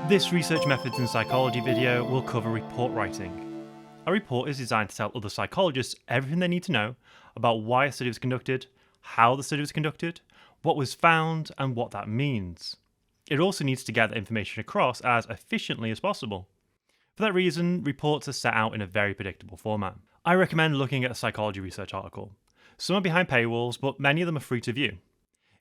This Research Methods in Psychology video will cover report writing. A report is designed to tell other psychologists everything they need to know about why a study was conducted, how the study was conducted, what was found, and what that means. It also needs to get that information across as efficiently as possible. For that reason, reports are set out in a very predictable format. I recommend looking at a psychology research article. Some are behind paywalls, but many of them are free to view.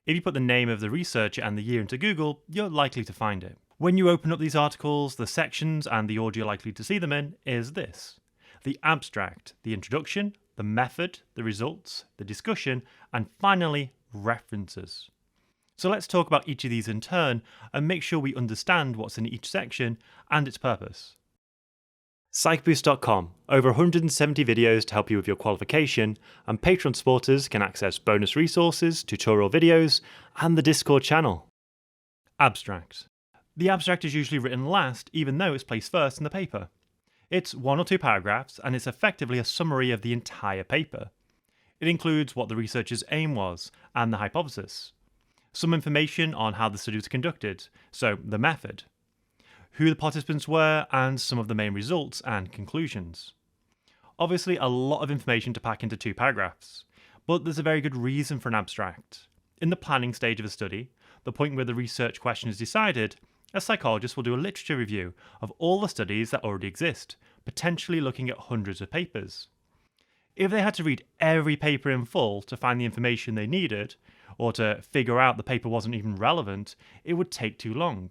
If you put the name of the researcher and the year into Google, you're likely to find it. When you open up these articles, the sections and the order you're likely to see them in is this: the abstract, the introduction, the method, the results, the discussion, and finally, references. So let's talk about each of these in turn and make sure we understand what's in each section and its purpose. Psychboost.com, over 170 videos to help you with your qualification, and Patreon supporters can access bonus resources, tutorial videos, and the Discord channel. Abstract. The abstract is usually written last, even though it's placed first in the paper. It's 1 or 2 paragraphs, and it's effectively a summary of the entire paper. It includes what the researcher's aim was, and the hypothesis. Some information on how the study was conducted, so the method. Who the participants were, and some of the main results and conclusions. Obviously, a lot of information to pack into 2 paragraphs, but there's a very good reason for an abstract. In the planning stage of a study, the point where the research question is decided, a psychologist will do a literature review of all the studies that already exist, potentially looking at hundreds of papers. If they had to read every paper in full to find the information they needed, or to figure out the paper wasn't even relevant, it would take too long.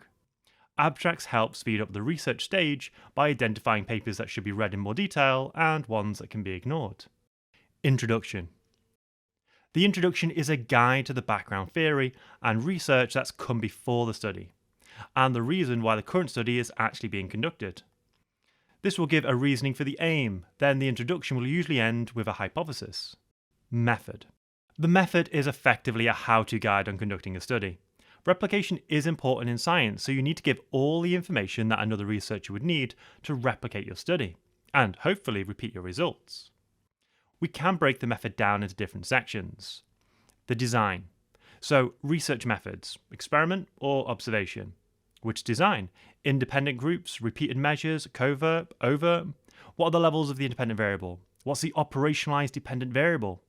Abstracts help speed up the research stage by identifying papers that should be read in more detail and ones that can be ignored. Introduction. The introduction is a guide to the background theory and research that's come before the study, and the reason why the current study is actually being conducted. This will give a reasoning for the aim, then the introduction will usually end with a hypothesis. Method. The method is effectively a how-to guide on conducting a study. Replication is important in science, so you need to give all the information that another researcher would need to replicate your study, and hopefully repeat your results. We can break the method down into different sections. The design. So, research methods, experiment or observation. Which design? Independent groups, repeated measures, covert, overt? What are the levels of the independent variable? What's the operationalized dependent variable?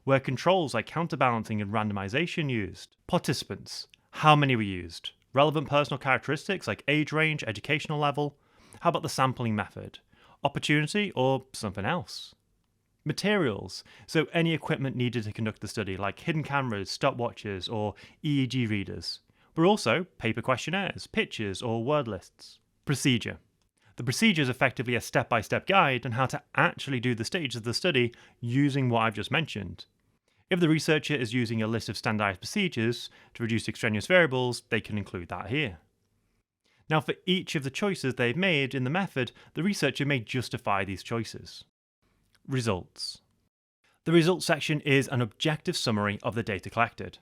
Were controls like counterbalancing and randomization used? Participants. How many were used? Relevant personal characteristics like age range, educational level? How about the sampling method? Opportunity or something else? Materials. So any equipment needed to conduct the study like hidden cameras, stopwatches or EEG readers. But also paper questionnaires, pictures or word lists. Procedure. The procedure is effectively a step-by-step guide on how to actually do the stages of the study using what I've just mentioned. If the researcher is using a list of standardized procedures to reduce extraneous variables, they can include that here. Now, for each of the choices they've made in the method, the researcher may justify these choices. Results. The results section is an objective summary of the data collected.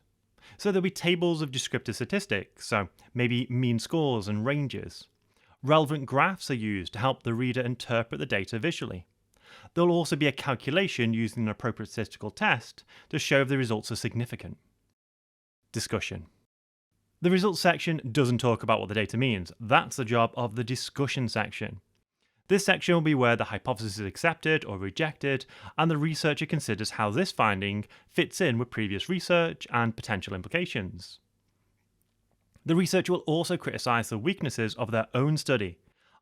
So there'll be tables of descriptive statistics, so maybe mean scores and ranges. Relevant graphs are used to help the reader interpret the data visually. There'll also be a calculation using an appropriate statistical test to show if the results are significant. Discussion. The results section doesn't talk about what the data means. That's the job of the discussion section. This section will be where the hypothesis is accepted or rejected, and the researcher considers how this finding fits in with previous research and potential implications. The researcher will also criticize the weaknesses of their own study,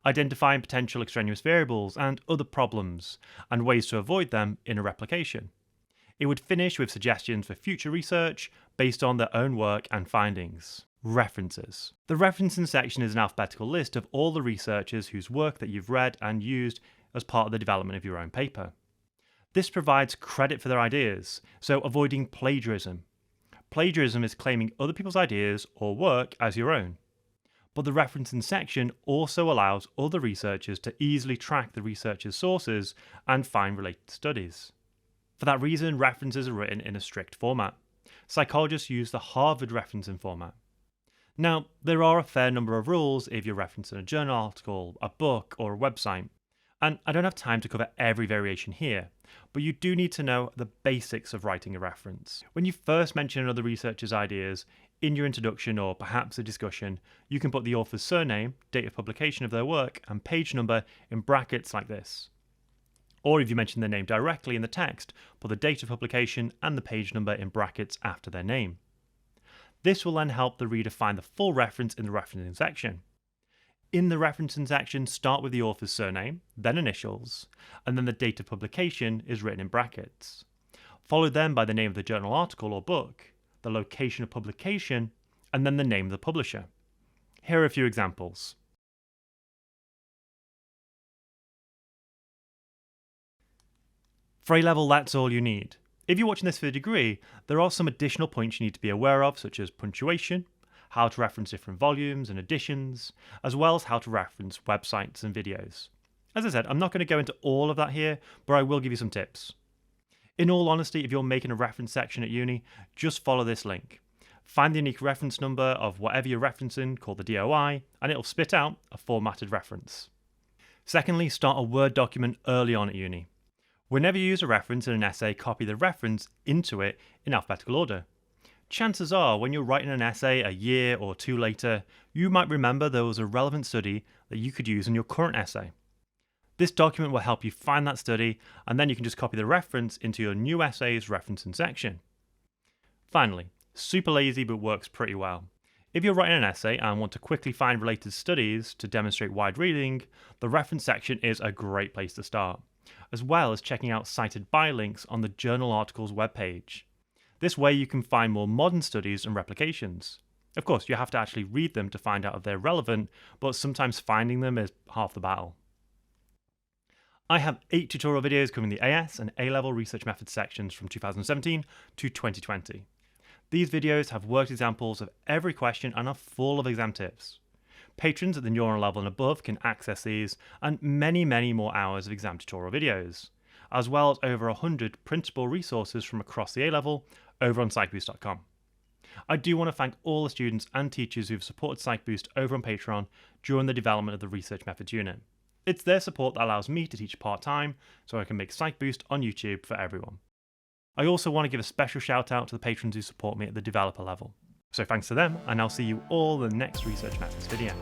identifying potential extraneous variables and other problems, and ways to avoid them in a replication. It would finish with suggestions for future research based on their own work and findings. References. The referencing section is an alphabetical list of all the researchers whose work that you've read and used as part of the development of your own paper. This provides credit for their ideas, so avoiding plagiarism. Plagiarism is claiming other people's ideas or work as your own. But the referencing section also allows other researchers to easily track the researcher's sources and find related studies. For that reason, references are written in a strict format. Psychologists use the Harvard referencing format. Now, there are a fair number of rules if you're referencing a journal article, a book, or a website, And I don't have time to cover every variation here, but you do need to know the basics of writing a reference. When you first mention another researcher's ideas in your introduction or perhaps a discussion, you can put the author's surname, date of publication of their work, and page number in brackets like this. Or if you mention their name directly in the text, put the date of publication and the page number in brackets after their name. This will then help the reader find the full reference in the referencing section. In the referencing section, start with the author's surname, then initials, and then the date of publication is written in brackets. Followed then by the name of the journal article or book, the location of publication, and then the name of the publisher. Here are a few examples. For A-level, that's all you need. If you're watching this for a degree, there are some additional points you need to be aware of, such as punctuation, how to reference different volumes and editions, as well as how to reference websites and videos. As I said, I'm not going to go into all of that here, but I will give you some tips. In all honesty, if you're making a reference section at uni, just follow this link. Find the unique reference number of whatever you're referencing, called the DOI, and it'll spit out a formatted reference. Secondly, start a Word document early on at uni. Whenever you use a reference in an essay, copy the reference into it in alphabetical order. Chances are, when you're writing an essay a year or two later, you might remember there was a relevant study that you could use in your current essay. This document will help you find that study, and then you can just copy the reference into your new essay's referencing section. Finally, super lazy but works pretty well. If you're writing an essay and want to quickly find related studies to demonstrate wide reading, the reference section is a great place to start, as well as checking out cited by links on the journal article's webpage. This way you can find more modern studies and replications. Of course, you have to actually read them to find out if they're relevant, but sometimes finding them is half the battle. I have 8 tutorial videos covering the AS and A-level research methods sections from 2017 to 2020. These videos have worked examples of every question and are full of exam tips. Patrons at the neural level and above can access these and many more hours of exam tutorial videos, as well as over 100 printable resources from across the A-level over on psychboost.com. I do want to thank all the students and teachers who've supported PsychBoost over on Patreon during the development of the Research Methods unit. It's their support that allows me to teach part-time so I can make PsychBoost on YouTube for everyone. I also want to give a special shout out to the patrons who support me at the developer level. So thanks to them, and I'll see you all in the next Research Methods video.